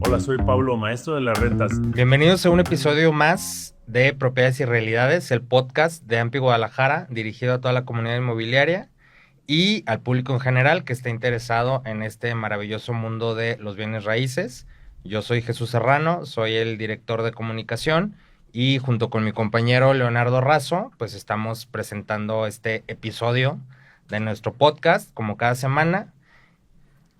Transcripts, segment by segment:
Hola, soy Pablo, maestro de las rentas. Bienvenidos a un episodio más de Propiedades y Realidades, el podcast de AMPI Guadalajara, dirigido a toda la comunidad inmobiliaria y al público en general que esté interesado en este maravilloso mundo de los bienes raíces. Yo soy Jesús Serrano, soy el director de comunicación y junto con mi compañero Leonardo Razo, pues estamos presentando este episodio de nuestro podcast como cada semana.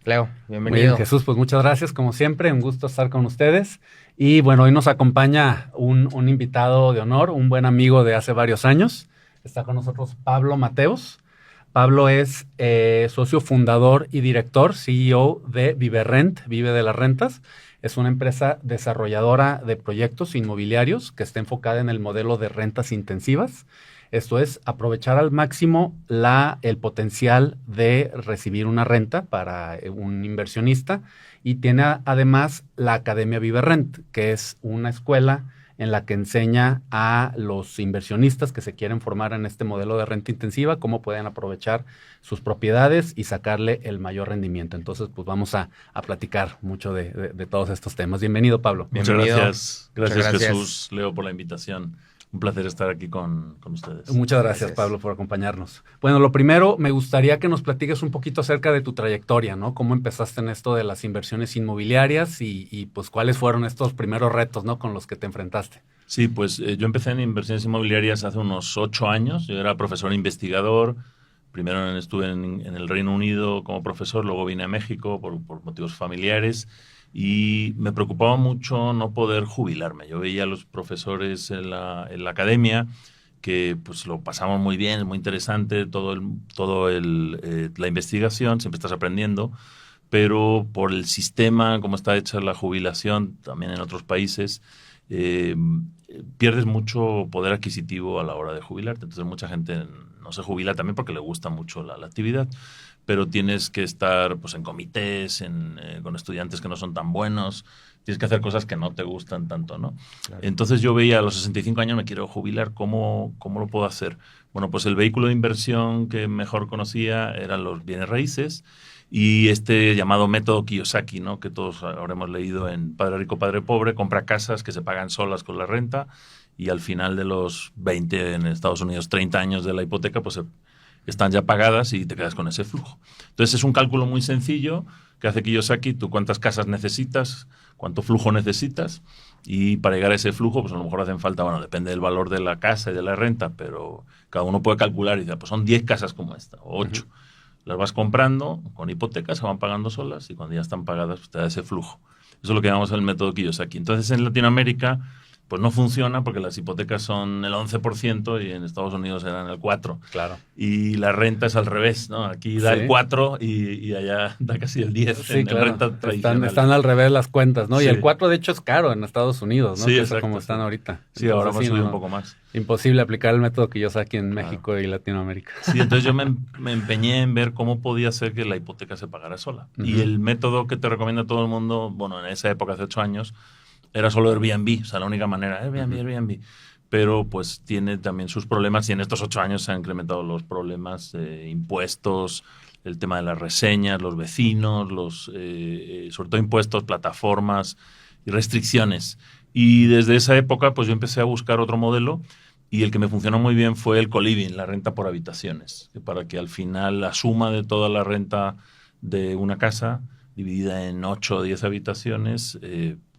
Leo, bienvenido. Muy bien, Jesús, pues muchas gracias, como siempre, un gusto estar con ustedes. Y bueno, hoy nos acompaña un invitado de honor, un buen amigo de hace varios años. Está con nosotros Pablo Mateos. Pablo es socio fundador y director, CEO de Viverrent, Vive de las Rentas. Es una empresa desarrolladora de proyectos inmobiliarios que está enfocada en el modelo de rentas intensivas. Esto es aprovechar al máximo el potencial de recibir una renta para un inversionista, y tiene además la Academia Viverrent, que es una escuela en la que enseña a los inversionistas que se quieren formar en este modelo de renta intensiva cómo pueden aprovechar sus propiedades y sacarle el mayor rendimiento. Entonces, pues vamos a platicar mucho de todos estos temas. Bienvenido, Pablo. Bienvenido. Muchas gracias, Jesús, Leo, por la invitación. Un placer estar aquí con ustedes. Muchas gracias, Pablo, por acompañarnos. Bueno, lo primero, me gustaría que nos platiques un poquito acerca de tu trayectoria, ¿no? Cómo empezaste en esto de las inversiones inmobiliarias y pues cuáles fueron estos primeros retos, ¿no?, con los que te enfrentaste. Sí, pues yo empecé en inversiones inmobiliarias hace unos 8 años. Yo era profesor investigador. Primero estuve en el Reino Unido como profesor, luego vine a México por motivos familiares. Y me preocupaba mucho no poder jubilarme. Yo veía a los profesores en la academia que pues lo pasamos muy bien, es muy interesante la investigación, siempre estás aprendiendo, pero por el sistema, como está hecha la jubilación, también en otros países, pierdes mucho poder adquisitivo a la hora de jubilarte. Entonces mucha gente no se jubila también porque le gusta mucho la actividad, pero tienes que estar pues en comités, con estudiantes que no son tan buenos, tienes que hacer cosas que no te gustan tanto, ¿no? Claro. Entonces yo veía a los 65 años, me quiero jubilar, ¿cómo lo puedo hacer? Bueno, pues el vehículo de inversión que mejor conocía eran los bienes raíces y este llamado método Kiyosaki, ¿no?, que todos habremos leído en Padre Rico, Padre Pobre. Compra casas que se pagan solas con la renta y al final de los 20, en Estados Unidos, 30 años de la hipoteca, pues están ya pagadas y te quedas con ese flujo. Entonces es un cálculo muy sencillo que hace Kiyosaki. Tú cuántas casas necesitas, cuánto flujo necesitas, y para llegar a ese flujo pues a lo mejor hacen falta, bueno, depende del valor de la casa y de la renta, pero cada uno puede calcular y dice, pues son 10 casas como esta, o 8. Uh-huh. Las vas comprando con hipotecas, se van pagando solas y cuando ya están pagadas pues te da ese flujo. Eso es lo que llamamos el método Kiyosaki. Entonces en Latinoamérica pues no funciona porque las hipotecas son el 11% y en Estados Unidos eran el 4%. Claro. Y la renta es al revés, ¿no? Aquí da el 4 y allá da casi el 10 en renta tradicional. Están al revés las cuentas, ¿no? Sí. Y el 4 de hecho es caro en Estados Unidos, ¿no? Sí, exacto. Como están ahorita. Sí, ahora hemos subido un poco más. Imposible aplicar el método que yo saqué en México y Latinoamérica. Sí, entonces yo me empeñé en ver cómo podía hacer que la hipoteca se pagara sola. Uh-huh. Y el método que te recomienda todo el mundo, bueno, en esa época, hace 8 años, era solo Airbnb, o sea, la única manera, Airbnb. Pero pues tiene también sus problemas y en estos 8 años se han incrementado los problemas de impuestos, el tema de las reseñas, los vecinos, sobre todo impuestos, plataformas y restricciones. Y desde esa época pues yo empecé a buscar otro modelo y el que me funcionó muy bien fue el co-living, la renta por habitaciones, para que al final la suma de toda la renta de una casa dividida en 8 o 10 habitaciones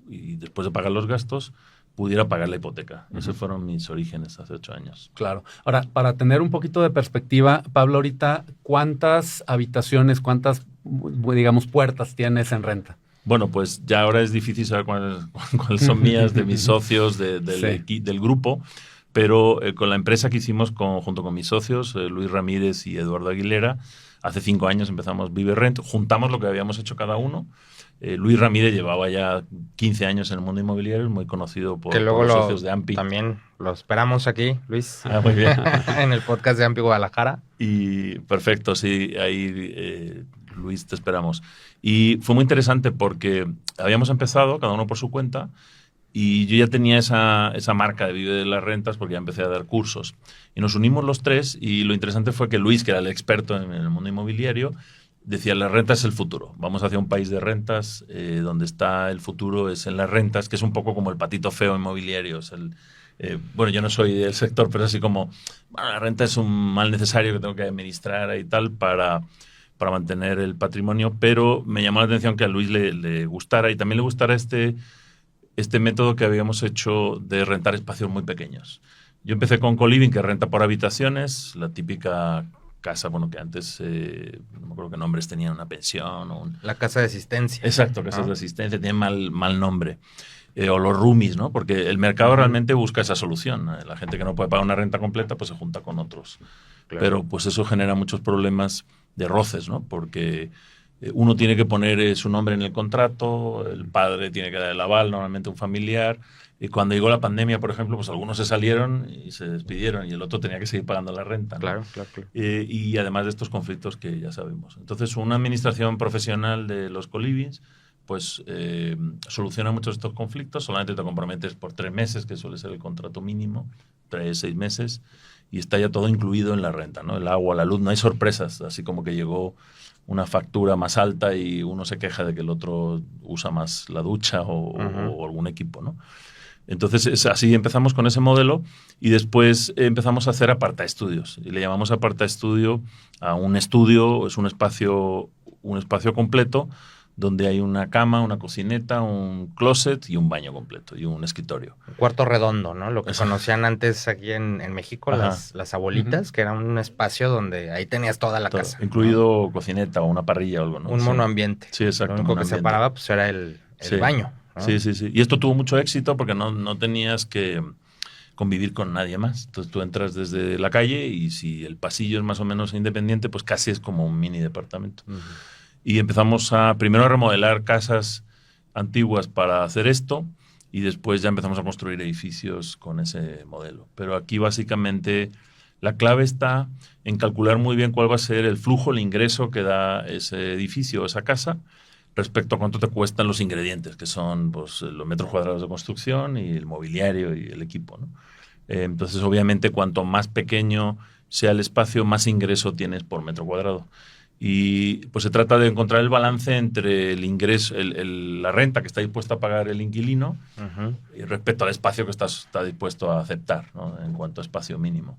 y después de pagar los gastos, pudiera pagar la hipoteca. Uh-huh. Esos fueron mis orígenes hace 8 años. Claro. Ahora, para tener un poquito de perspectiva, Pablo, ahorita, ¿cuántas habitaciones, cuántas, digamos, puertas tienes en renta? Bueno, pues ya ahora es difícil saber cuáles son mías, de mis socios, del grupo, pero con la empresa que hicimos junto con mis socios, Luis Ramírez y Eduardo Aguilera, hace 5 años empezamos Viverrent, juntamos lo que habíamos hecho cada uno. Luis Ramírez llevaba ya 15 años en el mundo inmobiliario, muy conocido por los socios de AMPI. También lo esperamos aquí, Luis. Muy bien. En el podcast de AMPI Guadalajara. Y perfecto, sí, ahí Luis, te esperamos. Y fue muy interesante porque habíamos empezado, cada uno por su cuenta, y yo ya tenía esa marca de Vive de las Rentas porque ya empecé a dar cursos. Y nos unimos los tres y lo interesante fue que Luis, que era el experto en el mundo inmobiliario, decía, la renta es el futuro. Vamos hacia un país de rentas, donde está el futuro es en las rentas, que es un poco como el patito feo inmobiliario. Es bueno, yo no soy del sector, pero así como, bueno, la renta es un mal necesario que tengo que administrar y tal para mantener el patrimonio, pero me llamó la atención que a Luis le gustara y también le gustara este método que habíamos hecho de rentar espacios muy pequeños. Yo empecé con Coliving, que renta por habitaciones, la típica casa, bueno, que antes, no me acuerdo qué nombres tenían, una pensión o La casa de asistencia. Exacto, casas de asistencia, tiene mal nombre. O los roomies, ¿no? Porque el mercado realmente busca esa solución. La gente que no puede pagar una renta completa, pues se junta con otros. Claro. Pero pues eso genera muchos problemas de roces, ¿no? Porque uno tiene que poner su nombre en el contrato, el padre tiene que dar el aval, normalmente un familiar. Y cuando llegó la pandemia, por ejemplo, pues algunos se salieron y se despidieron y el otro tenía que seguir pagando la renta, ¿no? Claro. Y además de estos conflictos que ya sabemos. Entonces, una administración profesional de los colivings pues soluciona muchos de estos conflictos. Solamente te comprometes por 3 meses, que suele ser el contrato mínimo, 6 meses, y está ya todo incluido en la renta, ¿no? El agua, la luz, no hay sorpresas, así como que llegó una factura más alta y uno se queja de que el otro usa más la ducha o algún equipo, ¿no? Entonces, así empezamos con ese modelo y después empezamos a hacer apartaestudios. Y le llamamos apartaestudio a un estudio, es un espacio completo donde hay una cama, una cocineta, un closet y un baño completo y un escritorio. Un cuarto redondo, ¿no? Lo que conocían antes aquí en México, las abuelitas, que era un espacio donde ahí tenías toda la casa. Incluido cocineta o una parrilla o algo, ¿no? Un monoambiente. Sí, exacto. Lo único que separaba pues era el baño, ¿no? Sí. Y esto tuvo mucho éxito porque no tenías que convivir con nadie más. Entonces tú entras desde la calle y si el pasillo es más o menos independiente, pues casi es como un mini departamento. Y empezamos primero a remodelar casas antiguas para hacer esto y después ya empezamos a construir edificios con ese modelo. Pero aquí básicamente la clave está en calcular muy bien cuál va a ser el flujo, el ingreso que da ese edificio, esa casa, respecto a cuánto te cuestan los ingredientes, que son pues, los metros cuadrados de construcción y el mobiliario y el equipo, ¿no? Entonces, obviamente, cuanto más pequeño sea el espacio, más ingreso tienes por metro cuadrado. Y pues se trata de encontrar el balance entre el ingreso, la renta que está dispuesto a pagar el inquilino y respecto al espacio que está dispuesto a aceptar, ¿no? En cuanto a espacio mínimo.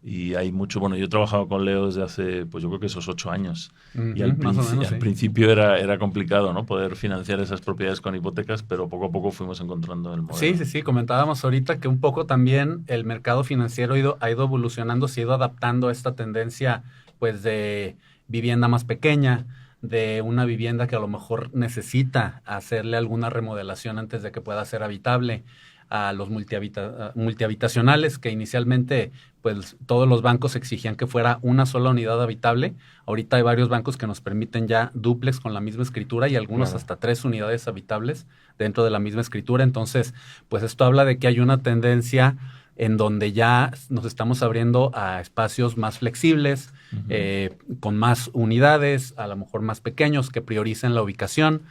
Y hay mucho, bueno, yo he trabajado con Leo desde hace, pues yo creo que esos 8 años. Y al principio era complicado, ¿no? Poder financiar esas propiedades con hipotecas, pero poco a poco fuimos encontrando el modelo. Sí. Comentábamos ahorita que un poco también el mercado financiero ha ido evolucionando, se ha ido adaptando a esta tendencia, pues, de vivienda más pequeña, de una vivienda que a lo mejor necesita hacerle alguna remodelación antes de que pueda ser habitable, a los multihabitacionales, que inicialmente pues todos los bancos exigían que fuera una sola unidad habitable. Ahorita hay varios bancos que nos permiten ya dúplex con la misma escritura y algunos hasta 3 unidades habitables dentro de la misma escritura. Entonces, pues esto habla de que hay una tendencia en donde ya nos estamos abriendo a espacios más flexibles, con más unidades, a lo mejor más pequeños, que prioricen la ubicación.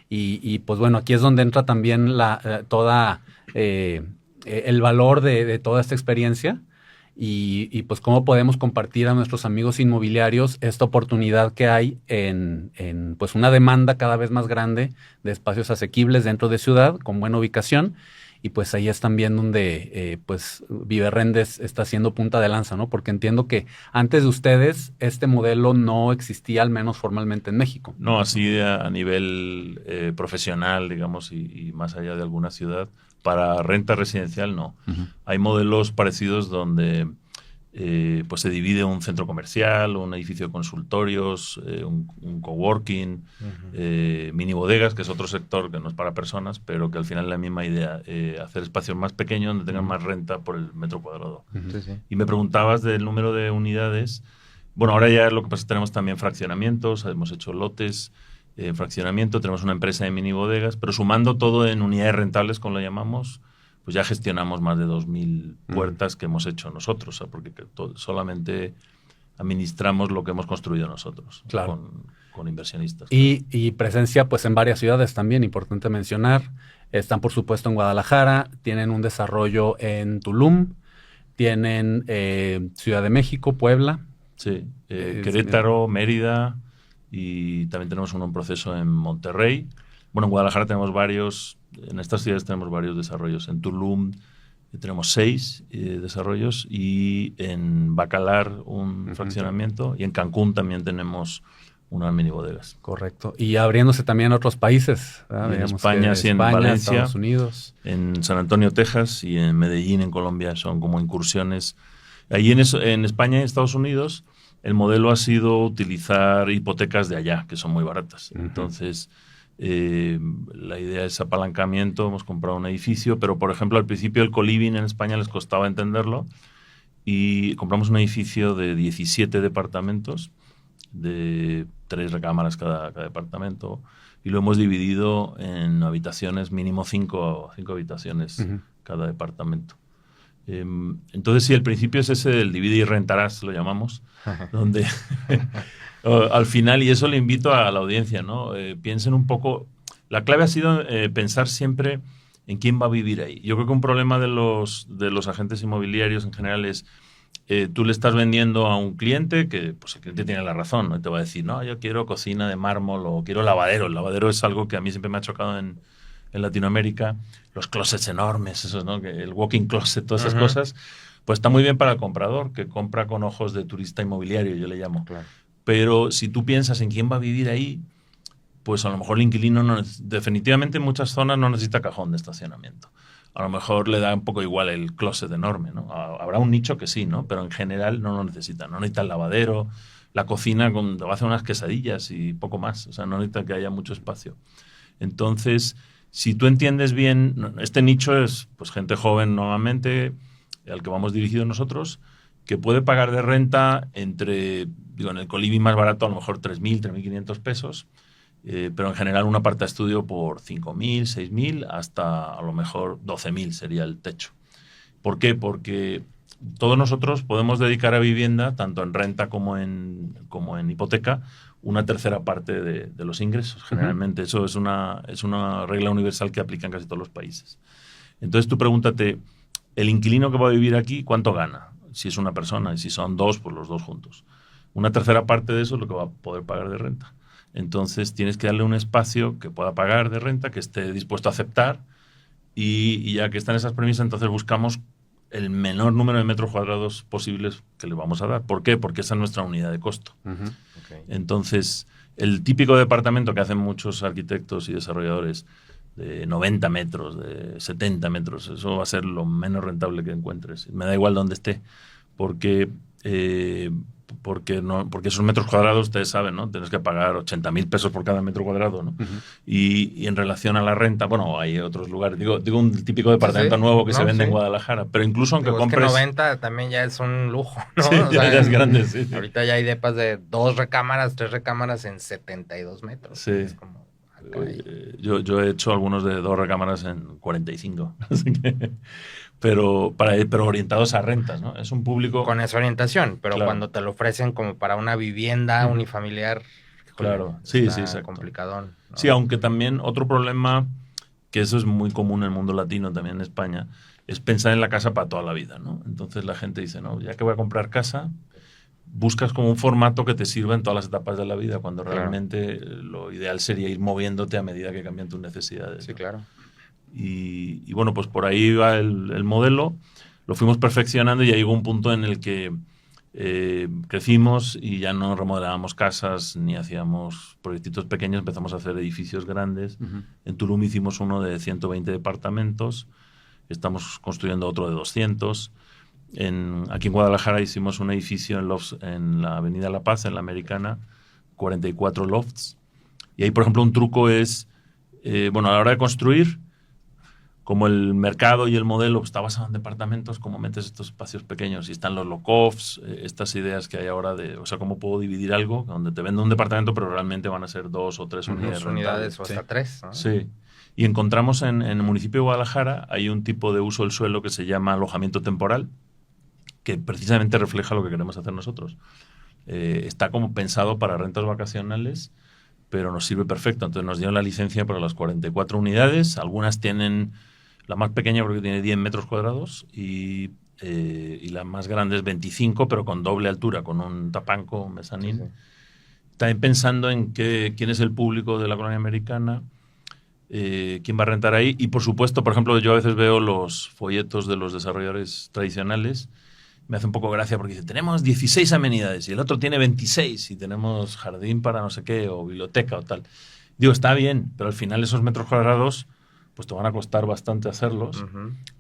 Y pues bueno, aquí es donde entra también el valor de toda esta experiencia y pues cómo podemos compartir a nuestros amigos inmobiliarios esta oportunidad que hay en pues una demanda cada vez más grande de espacios asequibles dentro de ciudad con buena ubicación. Y pues ahí es también donde pues Viverrendes está haciendo punta de lanza, ¿no? Porque entiendo que antes de ustedes este modelo no existía, al menos formalmente en México. No, así a nivel profesional, digamos, y más allá de alguna ciudad. Para renta residencial, no. Hay modelos parecidos donde pues se divide un centro comercial, un edificio de consultorios, un coworking, mini bodegas, que es otro sector que no es para personas, pero que al final es la misma idea, hacer espacios más pequeños donde tengan más renta por el metro cuadrado. Y me preguntabas del número de unidades. Bueno, ahora ya lo que pasa es que tenemos también fraccionamientos, hemos hecho lotes, fraccionamiento, tenemos una empresa de mini bodegas, pero sumando todo en unidades rentables, como lo llamamos, pues ya gestionamos más de 2.000 puertas que hemos hecho nosotros, porque solamente administramos lo que hemos construido nosotros, claro, con inversionistas. Y presencia pues en varias ciudades también, importante mencionar. Están por supuesto en Guadalajara, tienen un desarrollo en Tulum, tienen Ciudad de México, Puebla. Sí, Querétaro, Mérida, y también tenemos uno en proceso en Monterrey. Bueno, en Guadalajara tenemos varios, en estas ciudades tenemos varios desarrollos. En Tulum tenemos 6 desarrollos y en Bacalar un fraccionamiento y en Cancún también tenemos unas mini bodegas. Correcto. Y abriéndose también a otros países. En España, sí, en Valencia, Estados Unidos. En San Antonio, Texas y en Medellín, en Colombia. Son como incursiones. Ahí en España y Estados Unidos el modelo ha sido utilizar hipotecas de allá, que son muy baratas. Entonces, la idea es apalancamiento. Hemos comprado un edificio, pero por ejemplo al principio el coliving en España les costaba entenderlo y compramos un edificio de 17 departamentos de 3 recámaras cada departamento y lo hemos dividido en habitaciones, mínimo 5 habitaciones cada departamento. Entonces sí, el principio es ese del divide y rentarás, lo llamamos, donde al final, y eso le invito a la audiencia, ¿no? Piensen un poco, la clave ha sido pensar siempre en quién va a vivir ahí. Yo creo que un problema de los agentes inmobiliarios en general es tú le estás vendiendo a un cliente que pues el cliente tiene la razón, ¿no? Y te va a decir, no, yo quiero cocina de mármol o quiero lavadero. El lavadero es algo que a mí siempre me ha chocado en Latinoamérica. Los closets enormes, esos, ¿no? El walk-in closet, todas esas cosas, pues está muy bien para el comprador, que compra con ojos de turista inmobiliario, yo le llamo. Claro. Pero si tú piensas en quién va a vivir ahí, pues a lo mejor el inquilino definitivamente en muchas zonas no necesita cajón de estacionamiento. A lo mejor le da un poco igual el closet enorme, ¿no? Habrá un nicho que sí, ¿no? Pero en general no lo necesita. No necesita el lavadero, la cocina te va a hacer unas quesadillas y poco más. O sea, no necesita que haya mucho espacio. Entonces, si tú entiendes bien, este nicho es pues gente joven nuevamente, al que vamos dirigidos nosotros, que puede pagar de renta en el coliving más barato a lo mejor 3.000, 3.500 pesos, pero en general un aparta estudio por 5.000, 6.000 hasta a lo mejor 12.000 sería el techo. ¿Por qué? Porque todos nosotros podemos dedicar a vivienda, tanto en renta como en hipoteca, una tercera parte de los ingresos. Generalmente eso es una regla universal que aplica en casi todos los países. Entonces tú pregúntate, el inquilino que va a vivir aquí, ¿cuánto gana? Si es una persona, y si son 2, pues los 2 juntos. Una tercera parte de eso es lo que va a poder pagar de renta. Entonces tienes que darle un espacio que pueda pagar de renta, que esté dispuesto a aceptar, y ya que están esas premisas, entonces buscamos el menor número de metros cuadrados posibles que le vamos a dar. ¿Por qué? Porque esa es nuestra unidad de costo. Okay. Entonces, el típico departamento que hacen muchos arquitectos y desarrolladores de 90 metros, de 70 metros, eso va a ser lo menos rentable que encuentres. Me da igual dónde esté, porque esos metros cuadrados, ustedes saben, ¿no? Tienes que pagar 80.000 pesos por cada metro cuadrado, ¿no? Y en relación a la renta, bueno, hay otros lugares. Digo un típico departamento nuevo que se vende en Guadalajara, pero incluso aunque compres... Es que 90 también ya es un lujo, ¿no? Sí, o sea, ya es grande, sí. Ahorita ya hay depas de 2 recámaras, 3 recámaras en 72 metros. Sí. Es como... Yo he hecho algunos de 2 recámaras en 45. Así que... Pero orientados a rentas, ¿no? Es un público... Con esa orientación, pero claro, cuando te lo ofrecen como para una vivienda unifamiliar, claro, sí, exacto. Complicadón, ¿no? Sí, aunque también otro problema, que eso es muy común en el mundo latino, también en España, es pensar en la casa para toda la vida, ¿no? Entonces la gente dice, no, ya que voy a comprar casa, buscas como un formato que te sirva en todas las etapas de la vida, cuando realmente lo ideal sería ir moviéndote a medida que cambian tus necesidades. Sí, ¿no? claro. Y bueno, pues por ahí va el modelo. Lo fuimos perfeccionando y ya llegó un punto en el que crecimos y ya no remodelábamos casas ni hacíamos proyectitos pequeños, empezamos a hacer edificios grandes. En Tulum hicimos uno de 120 departamentos, estamos construyendo otro de 200. Aquí en Guadalajara hicimos un edificio en la Avenida La Paz, en la Americana, 44 lofts. Y ahí, por ejemplo, un truco es, a la hora de construir, como el mercado y el modelo está basado en departamentos, ¿cómo metes estos espacios pequeños? Y están los lock-offs, estas ideas que hay ahora cómo puedo dividir algo, donde te vendo un departamento, pero realmente van a ser 2 o 3 unidades. 2 unidades o hasta 3, ¿no? Sí. Y encontramos en el municipio de Guadalajara, hay un tipo de uso del suelo que se llama alojamiento temporal, que precisamente refleja lo que queremos hacer nosotros. Está como pensado para rentas vacacionales, pero nos sirve perfecto. Entonces nos dieron la licencia para las 44 unidades. Algunas tienen... La más pequeña creo que tiene 10 metros cuadrados y la más grande es 25, pero con doble altura, con un tapanco, un mezanín. también pensando en quién es el público de la colonia americana, quién va a rentar ahí. Y por supuesto, por ejemplo, yo a veces veo los folletos de los desarrolladores tradicionales. Me hace un poco gracia porque dice, tenemos 16 amenidades y el otro tiene 26 y tenemos jardín para no sé qué o biblioteca o tal. Digo, está bien, pero al final esos metros cuadrados pues te van a costar bastante hacerlos.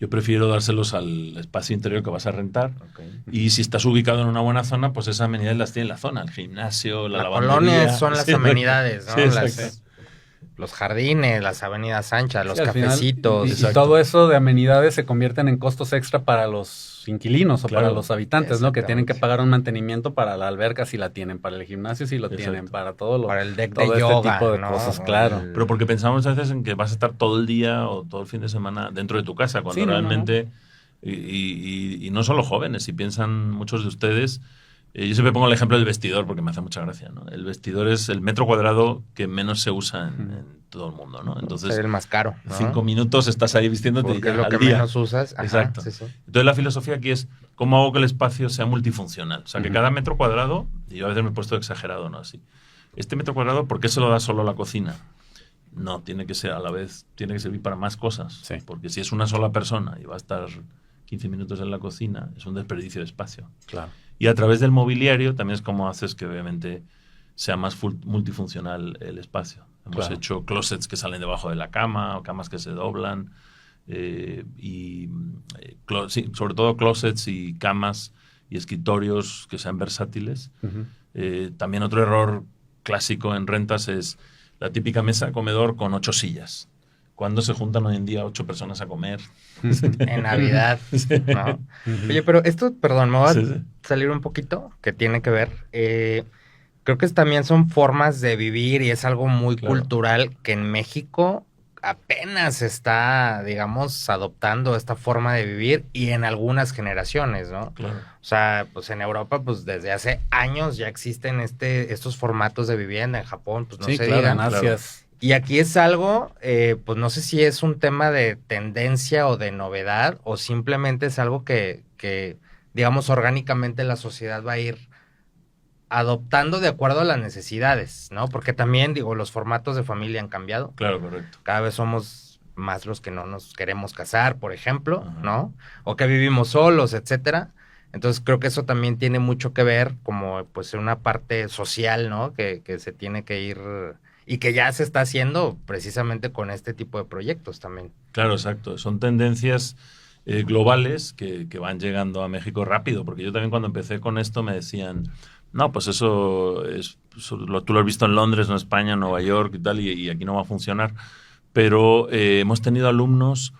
Yo prefiero dárselos al espacio interior que vas a rentar. Y si estás ubicado en una buena zona, pues esas amenidades las tiene en la zona. El gimnasio, la lavandería. Colonia son las amenidades, ¿no? Sí, los jardines, las avenidas anchas, los al cafecitos. Final, y todo eso de amenidades se convierten en costos extra para los inquilinos o para los habitantes, ¿no? Que tienen que pagar un mantenimiento para la alberca si la tienen, para el gimnasio si lo tienen, para todo lo, para el deck todo de yoga, tipo de ¿no? cosas, claro. Pero porque pensamos a veces en que vas a estar todo el día o todo el fin de semana dentro de tu casa, cuando realmente... Y no solo jóvenes, si piensan muchos de ustedes... yo siempre pongo el ejemplo del vestidor porque me hace mucha gracia, ¿no? El vestidor es el metro cuadrado que menos se usa en todo el mundo, ¿no? Entonces, es el más caro, ¿no? 5 minutos estás ahí vistiéndote porque es lo al que día. menos usas. Ajá, exacto. Sí. Entonces la filosofía aquí es cómo hago que el espacio sea multifuncional. O sea, que cada metro cuadrado, y yo a veces me he puesto exagerado, ¿no? Así. Este metro cuadrado, ¿por qué se lo da solo a la cocina? No, tiene que ser a la vez, tiene que servir para más cosas. Sí. Porque si es una sola persona y va a estar 15 minutos en la cocina, es un desperdicio de espacio. Claro. Y a través del mobiliario también es como haces que obviamente sea más multifuncional el espacio. Hemos hecho closets que salen debajo de la cama o camas que se doblan sobre todo closets y camas y escritorios que sean versátiles. También otro error clásico en rentas es la típica mesa comedor con 8 sillas. ¿Cuándo se juntan hoy en día 8 personas a comer? En Navidad, ¿no? Oye, pero esto, perdón, me voy a salir un poquito, que tiene que ver. Creo que también son formas de vivir y es algo muy cultural que en México apenas está, digamos, adoptando esta forma de vivir y en algunas generaciones, ¿no? Claro. O sea, pues en Europa, pues desde hace años ya existen estos formatos de vivienda. En Japón, pues no se digan. Gracias. Y aquí es algo, pues no sé si es un tema de tendencia o de novedad o simplemente es algo que, digamos, orgánicamente la sociedad va a ir adoptando de acuerdo a las necesidades, ¿no? Porque también, digo, los formatos de familia han cambiado. Claro, correcto. Cada vez somos más los que no nos queremos casar, por ejemplo, ¿no? O que vivimos solos, etcétera. Entonces creo que eso también tiene mucho que ver como, pues, una parte social, ¿no? Que se tiene que ir... Y que ya se está haciendo precisamente con este tipo de proyectos también. Claro, exacto. Son tendencias globales que van llegando a México rápido, porque yo también cuando empecé con esto me decían, no, pues tú lo has visto en Londres, en España, en Nueva York y tal, y aquí no va a funcionar. Pero hemos tenido alumnos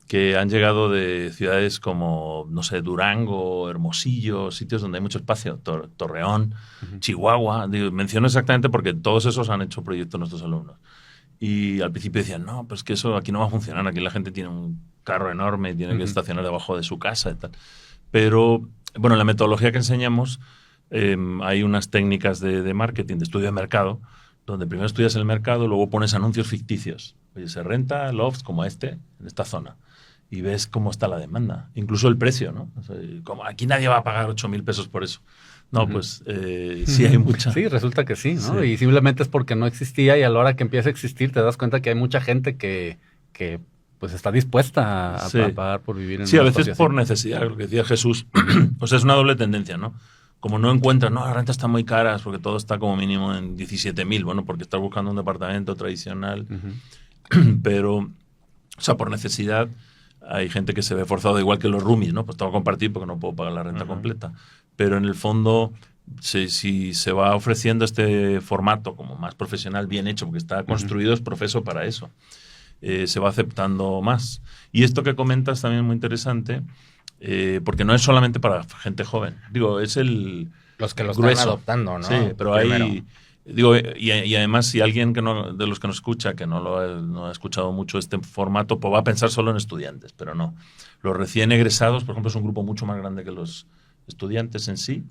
que han llegado de ciudades como, no sé, Durango, Hermosillo, sitios donde hay mucho espacio, Torreón, Chihuahua. Menciono exactamente porque todos esos han hecho proyectos nuestros alumnos. Y al principio decían, no, pues que eso aquí no va a funcionar, aquí la gente tiene un carro enorme y tiene que estacionar debajo de su casa y tal. Pero, bueno, en la metodología que enseñamos hay unas técnicas de marketing, de estudio de mercado, donde primero estudias el mercado, luego pones anuncios ficticios. Oye, se renta lofts como en esta zona. Y ves cómo está la demanda, incluso el precio, ¿no? O sea, como aquí nadie va a pagar 8,000 pesos por eso. No, pues sí hay mucha. Sí, resulta que sí, ¿no? Sí. Y simplemente es porque no existía y a la hora que empieza a existir te das cuenta que hay mucha gente que pues está dispuesta a pagar por vivir en un Sí, a veces espacio por así. necesidad, lo que decía Jesús. O sea, es una doble tendencia, ¿no? Como no encuentras, no, las rentas están muy caras porque todo está como mínimo en 17,000, bueno, porque estás buscando un departamento tradicional. Pero, o sea, por necesidad hay gente que se ve forzado, igual que los roomies, ¿no? Pues tengo que compartir porque no puedo pagar la renta completa. Pero en el fondo, si se va ofreciendo este formato como más profesional, bien hecho, porque está construido, es profeso para eso, se va aceptando más. Y esto que comentas también es muy interesante, porque no es solamente para gente joven. Digo, es los que lo grueso. están adoptando, ¿no? Sí, pero primero. Digo, y además, si alguien de los que nos escucha, que no ha escuchado mucho este formato, pues va a pensar solo en estudiantes, pero no. Los recién egresados, por ejemplo, es un grupo mucho más grande que los estudiantes en sí,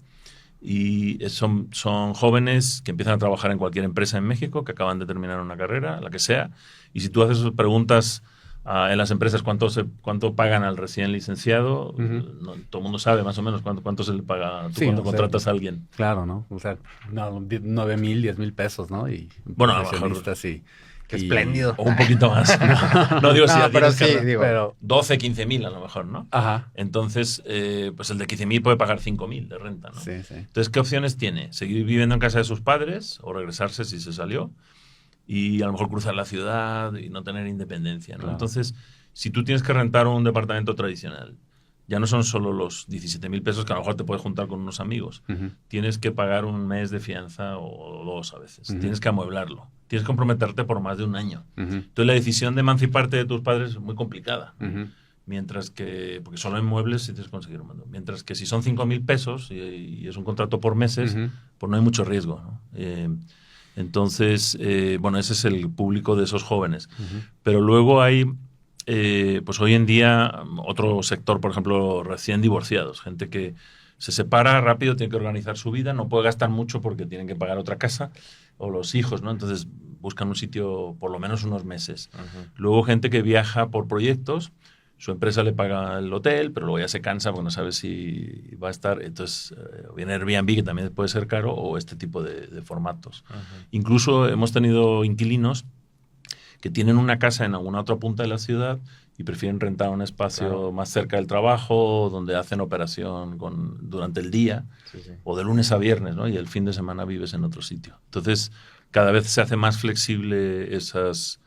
y son jóvenes que empiezan a trabajar en cualquier empresa en México, que acaban de terminar una carrera, la que sea, y si tú haces preguntas En las empresas, ¿cuánto pagan al recién licenciado? No, todo el mundo sabe más o menos cuánto se le paga tú cuando contratas a alguien. Claro, ¿no? O sea, 9,000, 10,000 pesos, ¿no? Y bueno, a lo mejor... Qué espléndido. O un poquito más. No digo, pero 12, 15,000 a lo mejor, ¿no? Ajá. Entonces, pues el de 15,000 puede pagar 5,000 de renta, ¿no? Sí. Entonces, ¿qué opciones tiene? Seguir viviendo en casa de sus padres o regresarse si se salió y a lo mejor cruzar la ciudad y no tener independencia, ¿no? Claro. Entonces, si tú tienes que rentar un departamento tradicional, ya no son solo los 17,000 pesos que a lo mejor te puedes juntar con unos amigos. Tienes que pagar un mes de fianza o 2 a veces. Tienes que amueblarlo. Tienes que comprometerte por más de un año. Entonces la decisión de emanciparte de tus padres es muy complicada. Mientras que, porque solo en muebles sí tienes que conseguir un mando. Mientras que si son 5,000 pesos y es un contrato por meses, pues no hay mucho riesgo, ¿no? Entonces, bueno, ese es el público de esos jóvenes. Pero luego hay, pues hoy en día, otro sector, por ejemplo, recién divorciados. Gente que se separa rápido, tiene que organizar su vida, no puede gastar mucho porque tienen que pagar otra casa, o los hijos, ¿no? Entonces buscan un sitio por lo menos unos meses. Luego gente que viaja por proyectos, su empresa le paga el hotel, pero luego ya se cansa porque no sabe si va a estar. Entonces, viene Airbnb, que también puede ser caro, o este tipo de formatos. Incluso hemos tenido inquilinos que tienen una casa en alguna otra punta de la ciudad y prefieren rentar un espacio más cerca del trabajo, donde hacen operación durante el día, o de lunes a viernes, ¿no? Y el fin de semana vives en otro sitio. Entonces, cada vez se hace más flexible esos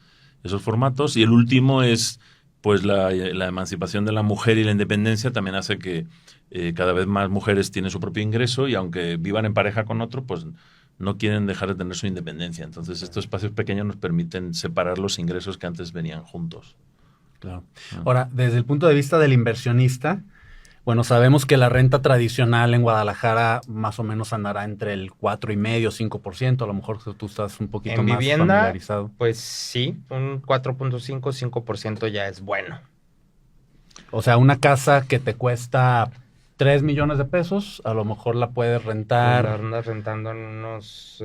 formatos. Y el último es, pues, la emancipación de la mujer y la independencia también hace que cada vez más mujeres tienen su propio ingreso y aunque vivan en pareja con otro, pues no quieren dejar de tener su independencia. Entonces, estos espacios pequeños nos permiten separar los ingresos que antes venían juntos. Claro. Ahora, desde el punto de vista del inversionista, bueno, sabemos que la renta tradicional en Guadalajara más o menos andará entre el 4,5%, 5%. A lo mejor tú estás un poquito en más vivienda, familiarizado. Pues sí, un 4.5, 5% ya es bueno. O sea, una casa que te cuesta 3 millones de pesos, a lo mejor la puedes rentar. Pues la andas rentando en unos,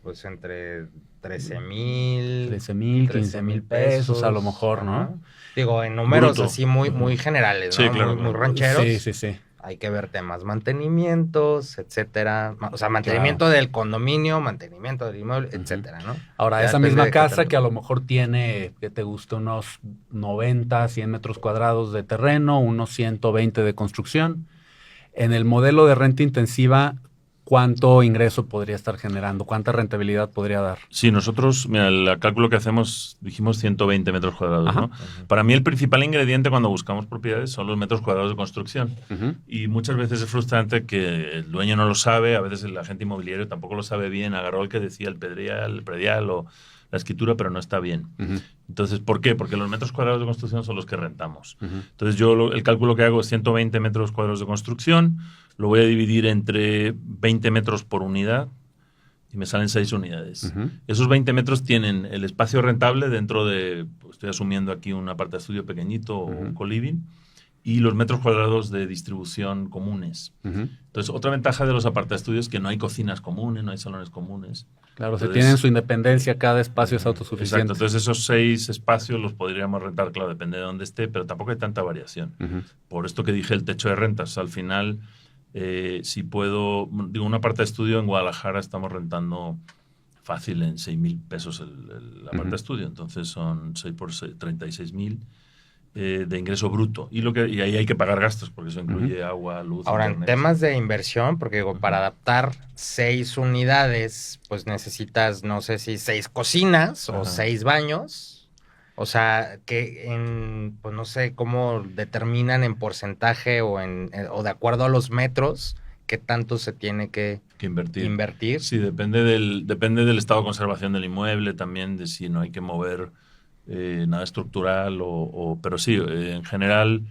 pues entre 13,000, 15,000 pesos, a lo mejor, ¿no? Ajá. Digo, en números bruto. Así muy generales, ¿no? Sí, claro, muy claro. rancheros. Sí. Hay que ver temas, mantenimientos, etcétera. O sea, mantenimiento del condominio, mantenimiento del inmueble, etcétera, ¿no? Ahora, Ya esa depende misma de qué casa tanto. que a lo mejor tiene, que te gusta, unos 90, 100 metros cuadrados de terreno, unos 120 de construcción. En el modelo de renta intensiva, ¿cuánto ingreso podría estar generando? ¿Cuánta rentabilidad podría dar? Sí, nosotros, mira, el cálculo que hacemos, dijimos 120 metros cuadrados, Ajá. ¿no? Para mí el principal ingrediente cuando buscamos propiedades son los metros cuadrados de construcción. Y muchas veces es frustrante que el dueño no lo sabe, a veces el agente inmobiliario tampoco lo sabe bien, agarró el que decía el predial o la escritura, pero no está bien. Entonces, ¿por qué? Porque los metros cuadrados de construcción son los que rentamos. Entonces, el cálculo que hago es 120 metros cuadrados de construcción, lo voy a dividir entre 20 metros por unidad y me salen 6 unidades. Esos 20 metros tienen el espacio rentable dentro de, pues, estoy asumiendo aquí un apartaestudio pequeñito o un co-living, y los metros cuadrados de distribución comunes. Entonces, otra ventaja de los apartaestudios es que no hay cocinas comunes, no hay salones comunes. Claro, Entonces, se tienen su independencia, cada espacio es autosuficiente. Exacto, entonces esos 6 espacios los podríamos rentar, claro, depende de dónde esté, pero tampoco hay tanta variación. Por esto que dije el techo de rentas, al final, si puedo, digo, una parte de estudio en Guadalajara estamos rentando fácil en 6,000 pesos el parte de estudio, entonces son 6 por 6, 36,000 de ingreso bruto. Y ahí hay que pagar gastos, porque eso incluye agua, luz, Ahora, internet. en temas de inversión, porque digo, para adaptar 6 unidades, pues necesitas, no sé si 6 cocinas o 6 baños. O sea, pues no sé cómo determinan en porcentaje o de acuerdo a los metros, qué tanto se tiene que invertir. Sí, depende del estado de conservación del inmueble, también de si no hay que mover nada estructural, pero sí, en general,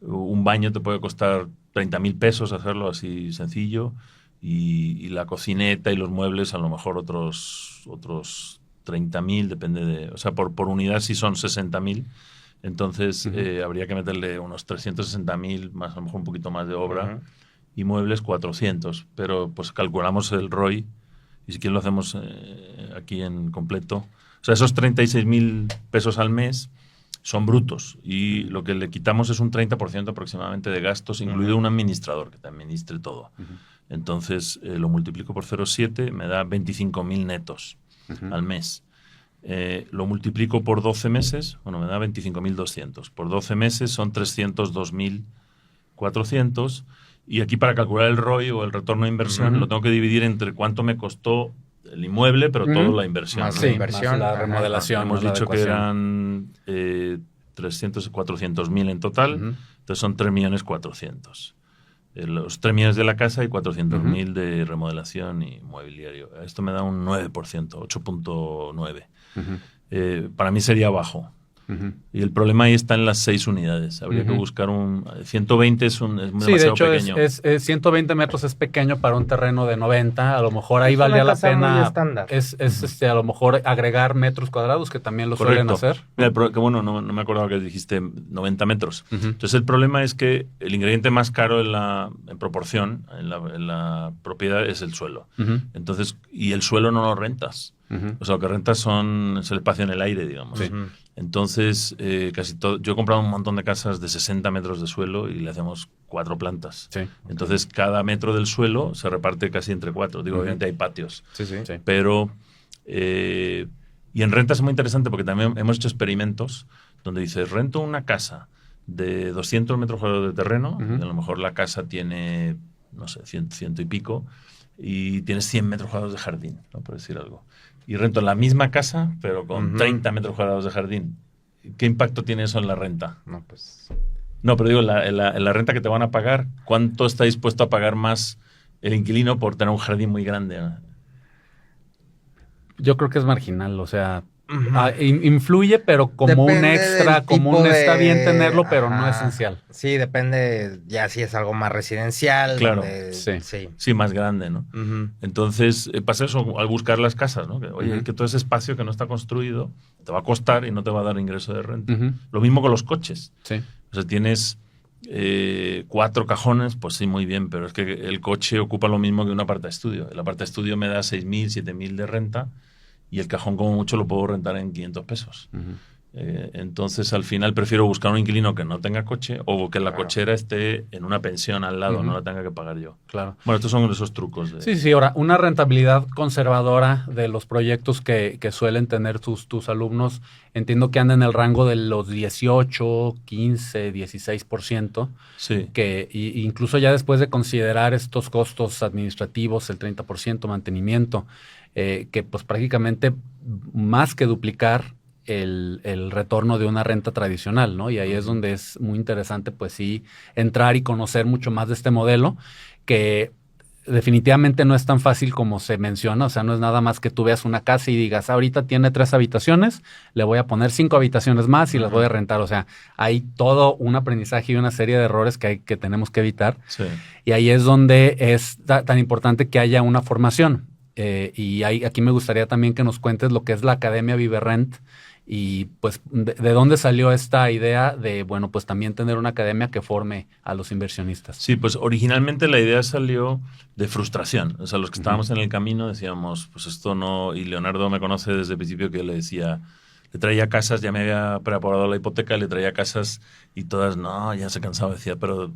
un baño te puede costar 30,000 pesos hacerlo así sencillo, y la cocineta y los muebles a lo mejor otros 30,000, depende o sea, por unidad sí son 60,000, entonces habría que meterle unos 360,000, más a lo mejor un poquito más de obra, y muebles 400, pero pues calculamos el ROI, y si quieres lo hacemos aquí en completo. O sea, esos 36,000 pesos al mes son brutos y lo que le quitamos es un 30% aproximadamente de gastos, incluido un administrador que te administre todo. Entonces lo multiplico por 0,7, me da 25.000 netos al mes. Lo multiplico por 12 meses, bueno, me da 25.200. Por 12 meses son 302.400. Y aquí para calcular el ROI o el retorno de inversión lo tengo que dividir entre cuánto me costó el inmueble, pero toda la inversión. Más ¿no? la inversión. Más la remodelación. Hemos la dicho que adecuación. eran 400.000 en total, entonces son 3.400.000. Los 3 millones de la casa y 400.000 de remodelación y mobiliario. Esto me da un 9%, 8.9. Para mí sería bajo. Y el problema ahí está en las 6 unidades. Habría que buscar 120 es demasiado sí, de hecho pequeño. es 120 metros es pequeño para un terreno de 90. A lo mejor ahí Es valdría una la casa muy pena. estándar. A lo mejor agregar metros cuadrados, que también lo suelen hacer. Mira, que bueno, no me acordaba que dijiste 90 metros. Entonces el problema es que el ingrediente más caro en proporción en la propiedad es el suelo. Entonces, y el suelo no lo rentas. O sea, lo que rentas es el espacio en el aire, digamos. Entonces, casi todo. Yo he comprado un montón de casas de 60 metros de suelo y le hacemos 4 plantas. Sí. Entonces, cada metro del suelo se reparte casi entre 4. Digo, obviamente hay patios. Sí. Pero, y en renta es muy interesante porque también hemos hecho experimentos donde dices, rento una casa de 200 metros cuadrados de terreno, y a lo mejor la casa tiene, no sé, 100 y pico, y tienes 100 metros cuadrados de jardín, ¿no? Por decir algo. Y rento la misma casa, pero con 30 metros cuadrados de jardín. ¿Qué impacto tiene eso en la renta? No, pues... No, pero digo, en la renta que te van a pagar, ¿cuánto está dispuesto a pagar más el inquilino por tener un jardín muy grande? Yo creo que es marginal, o sea, influye, pero como Depende un extra, del como tipo está bien tenerlo, pero Ajá. no esencial. Sí, depende ya si es algo más residencial. Claro, sí. Sí, más grande, ¿no? Entonces, pasa eso al buscar las casas, ¿no? Que, oye, que todo ese espacio que no está construido te va a costar y no te va a dar ingreso de renta. Lo mismo con los coches. Sí. O sea, tienes 4 cajones, pues sí, muy bien, pero es que el coche ocupa lo mismo que un apartaestudio. El apartaestudio me da 6.000, 7.000 de renta y el cajón como mucho lo puedo rentar en 500 pesos. Entonces, al final prefiero buscar un inquilino que no tenga coche o que la cochera esté en una pensión al lado, no la tenga que pagar yo. Claro. Bueno, estos son esos trucos. Sí, ahora, una rentabilidad conservadora de los proyectos que suelen tener tus alumnos, entiendo que anda en el rango de los 18, 15, 16%. Sí. Que incluso ya después de considerar estos costos administrativos, el 30% mantenimiento, que pues prácticamente más que duplicar el retorno de una renta tradicional, ¿no? Y ahí es donde es muy interesante, pues sí, entrar y conocer mucho más de este modelo, que definitivamente no es tan fácil como se menciona. O sea, no es nada más que tú veas una casa y digas, ahorita tiene 3 habitaciones, le voy a poner 5 habitaciones más y las voy a rentar. O sea, hay todo un aprendizaje y una serie de errores que tenemos que evitar. Sí. Y ahí es donde es tan importante que haya una formación. Y aquí me gustaría también que nos cuentes lo que es la Academia Viverrent y pues de dónde salió esta idea de, bueno, pues también tener una academia que forme a los inversionistas. Sí, pues originalmente la idea salió de frustración. O sea, los que estábamos en el camino decíamos, pues esto no... Y Leonardo me conoce desde el principio, que le decía... Le traía casas, ya me había preparado la hipoteca, le traía casas y todas, no, ya se cansaba, decía, pero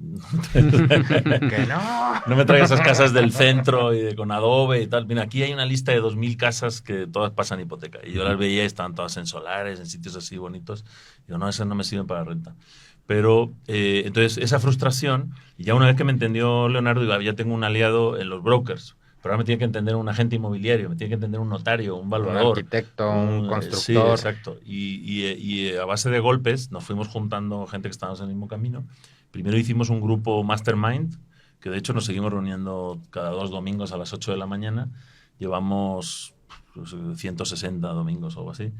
Que no. No me traigas esas casas del centro y con adobe y tal. Mira, aquí hay una lista de 2.000 casas que todas pasan hipoteca. Y yo las veía y estaban todas en solares, en sitios así bonitos. Digo, no, esas no me sirven para renta. Pero, entonces, esa frustración, y ya una vez que me entendió Leonardo, digo, ya tengo un aliado en los brokers. Pero ahora me tiene que entender un agente inmobiliario, me tiene que entender un notario, un valuador. Un arquitecto, un constructor. Sí, exacto. Y a base de golpes nos fuimos juntando gente que estábamos en el mismo camino. Primero hicimos un grupo Mastermind, que de hecho nos seguimos reuniendo cada 2 domingos a las 8 de la mañana. Llevamos 160 domingos o algo así.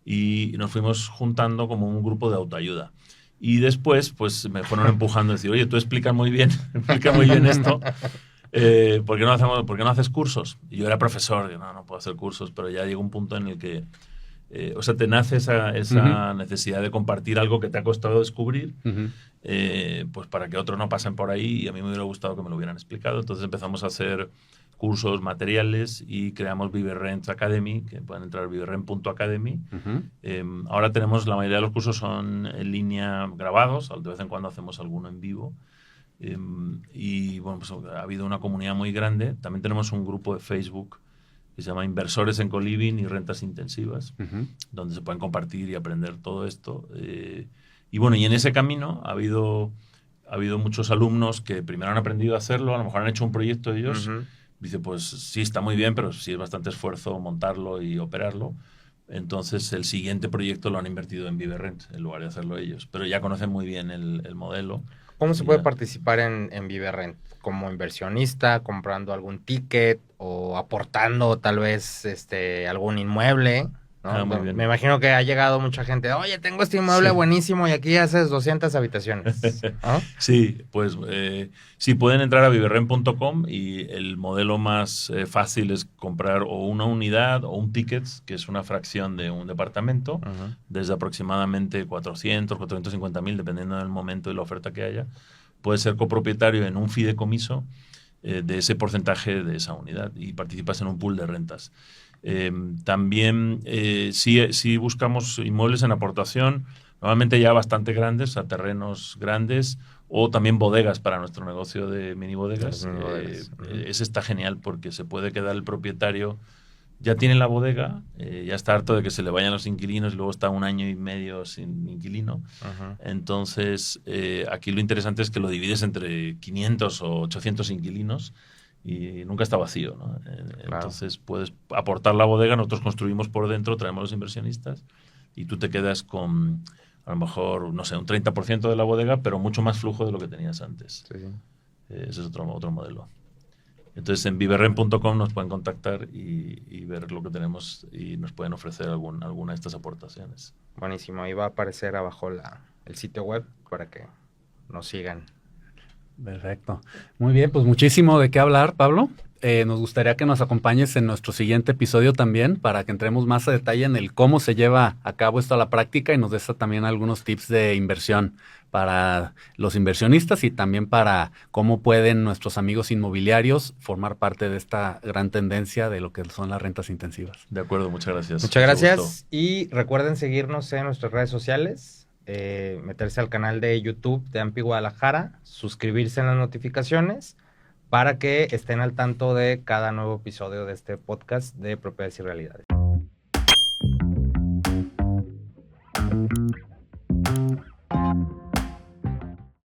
Y nos fuimos juntando como un grupo de autoayuda. Y después, pues me fueron empujando a decir, oye, tú explica muy bien esto. ¿Por qué no haces cursos? Y yo era profesor, y no puedo hacer cursos, pero ya llegó un punto en el que, te nace esa necesidad de compartir algo que te ha costado descubrir, pues para que otros no pasen por ahí, y a mí me hubiera gustado que me lo hubieran explicado. Entonces empezamos a hacer cursos, materiales, y creamos Viverrent Academy, que pueden entrar a viverrent.academy. Ahora tenemos, la mayoría de los cursos son en línea grabados, de vez en cuando hacemos alguno en vivo. Y bueno, pues ha habido una comunidad muy grande. También tenemos un grupo de Facebook que se llama Inversores en Coliving y Rentas Intensivas, donde se pueden compartir y aprender todo esto. Y bueno, y en ese camino ha habido muchos alumnos que primero han aprendido a hacerlo, a lo mejor han hecho un proyecto ellos. Dice, pues sí, está muy bien, pero sí es bastante esfuerzo montarlo y operarlo. Entonces, el siguiente proyecto lo han invertido en Viverrent, en lugar de hacerlo ellos. Pero ya conocen muy bien el modelo. ¿Cómo se puede participar en Viverrent? ¿Como inversionista, comprando algún ticket o aportando tal vez algún inmueble? ¿No? Muy bien. Me imagino que ha llegado mucha gente, oye, tengo este inmueble buenísimo y aquí haces 200 habitaciones. ¿No? Sí, pues sí, pueden entrar a viverrent.com y el modelo más fácil es comprar o una unidad o un ticket, que es una fracción de un departamento, desde aproximadamente 400, 450,000, dependiendo del momento y la oferta que haya. Puedes ser copropietario en un fideicomiso de ese porcentaje de esa unidad y participas en un pool de rentas. También sí buscamos inmuebles en aportación, normalmente ya bastante grandes, a terrenos grandes, o también bodegas para nuestro negocio de mini bodegas. Ese está genial porque se puede quedar el propietario, ya tiene la bodega, ya está harto de que se le vayan los inquilinos y luego está 1 año y medio sin inquilino. Entonces, aquí lo interesante es que lo divides entre 500 o 800 inquilinos y nunca está vacío, ¿no? Entonces puedes aportar la bodega, nosotros construimos por dentro, traemos los inversionistas y tú te quedas con a lo mejor, no sé, un 30% de la bodega, pero mucho más flujo de lo que tenías antes. Sí. Ese es otro modelo. Entonces en viverrent.com nos pueden contactar y ver lo que tenemos y nos pueden ofrecer alguna de estas aportaciones. Buenísimo, ahí va a aparecer abajo el sitio web para que nos sigan. Perfecto. Muy bien, pues muchísimo de qué hablar, Pablo. Nos gustaría que nos acompañes en nuestro siguiente episodio también para que entremos más a detalle en el cómo se lleva a cabo esto a la práctica y nos des también algunos tips de inversión para los inversionistas y también para cómo pueden nuestros amigos inmobiliarios formar parte de esta gran tendencia de lo que son las rentas intensivas. De acuerdo, muchas gracias. Muchas gracias y recuerden seguirnos en nuestras redes sociales. Meterse al canal de YouTube de AMPI Guadalajara, suscribirse en las notificaciones para que estén al tanto de cada nuevo episodio de este podcast de Propiedades y Realidades.